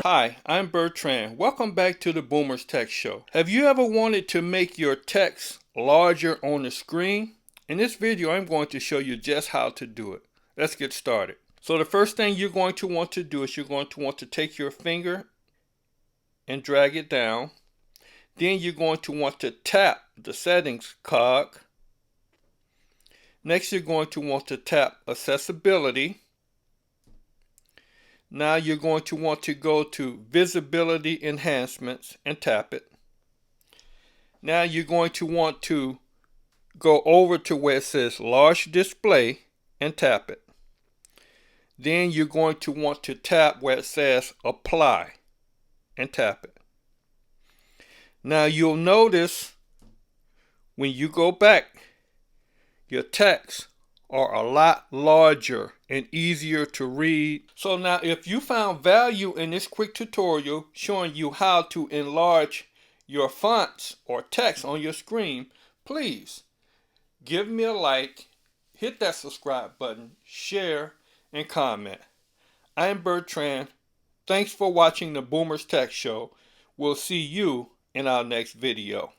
Hi, I'm Bertrand. Welcome back to the Boomers Tech Show. Have you ever wanted to make your text larger on the screen? In this video, I'm going to show you just how to do it. Let's get started. So the first thing you're going to want to do is you're going to want to take your finger and drag it down. Then you're going to want to tap the settings cog. Next, you're going to want to tap accessibility. Now you're going to want to go to visibility enhancements and tap it. Now you're going to want to go over to where it says large display and tap it. Then you're going to want to tap where it says apply and tap it. Now you'll notice when you go back, your text are a lot larger and easier to read. So now if you found value in this quick tutorial showing you how to enlarge your fonts or text on your screen, please give me a like, hit that subscribe button, share, and comment. I'm Bertrand. Thanks for watching the Boomers Tech Show. We'll see you in our next video.